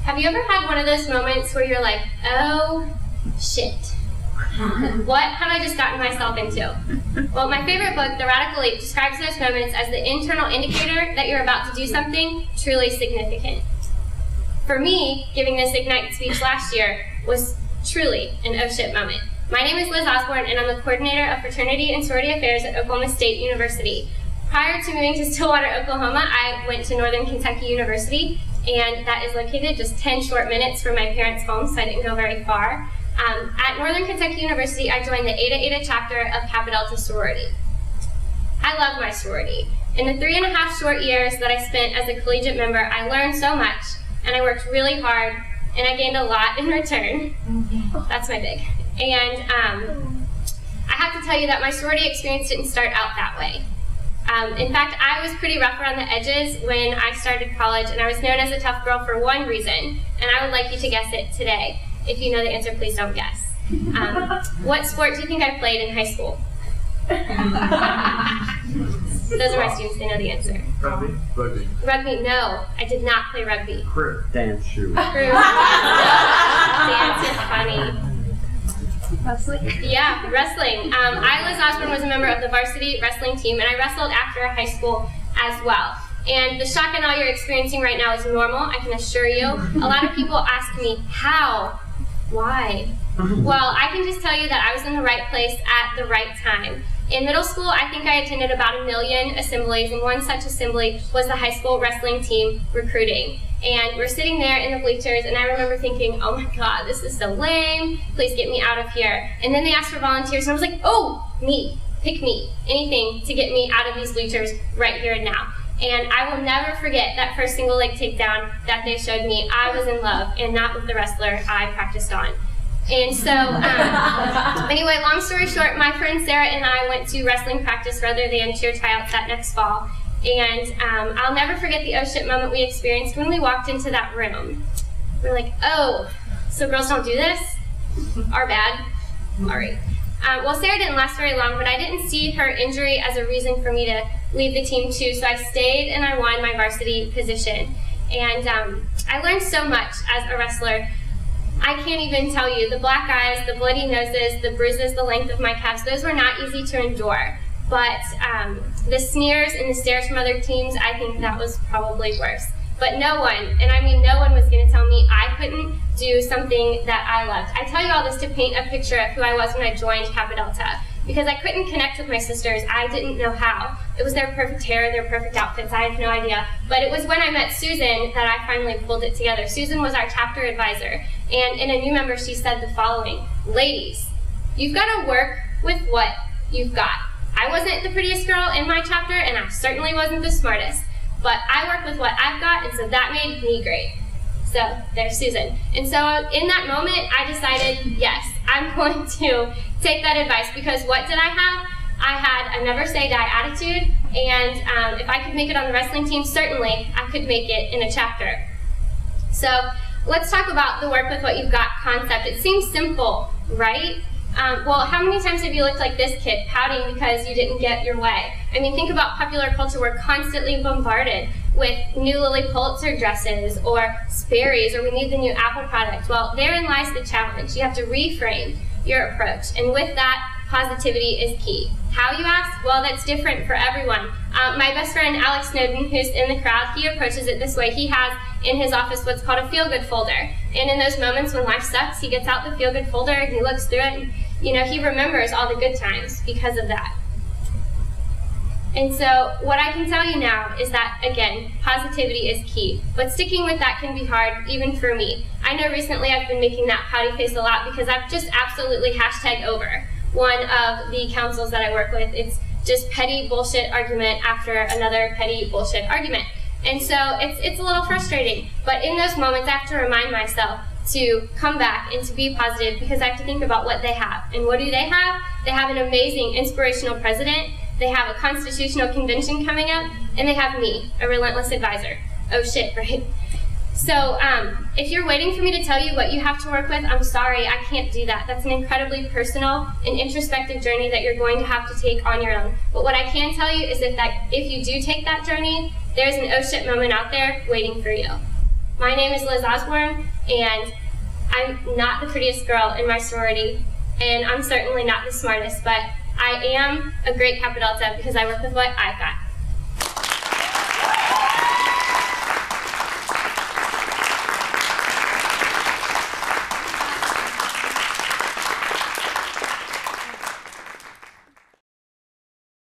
Have you ever had one of those moments where you're like, oh, shit. What have I just gotten myself into? Well, my favorite book, The Radical Leap, describes those moments as the internal indicator that you're about to do something truly significant. For me, giving this Ignite speech last year was truly an oh shit moment. My name is Liz Osborne, and I'm the coordinator of Fraternity and Sorority Affairs at Oklahoma State University. Prior to moving to Stillwater, Oklahoma, I went to Northern Kentucky University, and that is located just 10 short minutes from my parents' home, so I didn't go very far. At Northern Kentucky University, I joined the Eta Eta chapter of Kappa Delta sorority. I love my sorority. In the 3.5 short years that I spent as a collegiate member, I learned so much, and I worked really hard, and I gained a lot in return. That's my big. And I have to tell you that my sorority experience didn't start out that way. In fact, I was pretty rough around the edges when I started college, and I was known as a tough girl for one reason, and I would like you to guess it today. If you know the answer, please don't guess. What sport do you think I played in high school? Those are my students, they know the answer. Rugby? Rugby. Rugby, no. I did not play rugby. Crew. Dance shoe. Crew. Dance is funny. Wrestling? Yeah, wrestling. I, Liz Osborne, was a member of the varsity wrestling team, and I wrestled after high school as well. And the shock and awe you're experiencing right now is normal, I can assure you. A lot of people ask me, how? Why? Well, I can just tell you that I was in the right place at the right time. In middle school, I think I attended about 1 million assemblies, and one such assembly was the high school wrestling team recruiting. And we're sitting there in the bleachers, and I remember thinking, oh my god, this is so lame, please get me out of here. And then they asked for volunteers, and I was like, oh, me, pick me, anything to get me out of these bleachers right here and now. And I will never forget that first single leg takedown that they showed me. I was in love, and not with the wrestler I practiced on. And so, anyway, long story short, my friend Sarah and I went to wrestling practice rather than cheer tryouts that next fall. And I'll never forget the oh shit moment we experienced when we walked into that room. We're like, oh, so girls don't do this? Our bad. All right. Well, Sarah didn't last very long, but I didn't see her injury as a reason for me to leave the team too, so I stayed and I won my varsity position. And I learned so much as a wrestler. I can't even tell you, the black eyes, the bloody noses, the bruises, the length of my calves, those were not easy to endure. But the sneers and the stares from other teams, I think that was probably worse. But no one, and I mean no one, was going to tell me I couldn't do something that I loved. I tell you all this to paint a picture of who I was when I joined Kappa Delta, because I couldn't connect with my sisters. I didn't know how. It was their perfect hair, their perfect outfits, I had no idea. But it was when I met Susan that I finally pulled it together. Susan was our chapter advisor, and in a new member she said the following: ladies, you've got to work with what you've got. I wasn't the prettiest girl in my chapter, and I certainly wasn't the smartest, but I worked with what I've got, and so that made me great. So there's Susan. And so in that moment, I decided, yes, I'm going to take that advice, because what did I have? I had a never say die attitude, and if I could make it on the wrestling team, certainly I could make it in a chapter. So let's talk about the work with what you've got concept. It seems simple, right? Well, how many times have you looked like this kid, pouting because you didn't get your way? I mean, think about popular culture. We're constantly bombarded with new Lily Pulitzer dresses or Sperry's, or we need the new Apple product. Well, therein lies the challenge. You have to reframe your approach, and with that, positivity is key. How, you ask? Well, that's different for everyone. My best friend Alex Snowden, who's in the crowd, he approaches it this way. He has in his office what's called a feel-good folder. And in those moments when life sucks, he gets out the feel-good folder and he looks through it, and he remembers all the good times because of that. And so what I can tell you now is that, again, positivity is key. But sticking with that can be hard, even for me. I know recently I've been making that pouty face a lot because I've just absolutely hashtag over one of the councils that I work with. It's just petty bullshit argument after another petty bullshit argument. And so it's a little frustrating. But in those moments, I have to remind myself to come back and to be positive, because I have to think about what they have. And what do they have? They have an amazing, inspirational president. They have a constitutional convention coming up, and they have me, a relentless advisor. Oh shit, right? So if you're waiting for me to tell you what you have to work with, I'm sorry, I can't do that. That's an incredibly personal and introspective journey that you're going to have to take on your own. But what I can tell you is that if you do take that journey, there's an oh shit moment out there waiting for you. My name is Liz Osborne, and I'm not the prettiest girl in my sorority, and I'm certainly not the smartest, but I am a great Kappa Delta because I work with what I've got.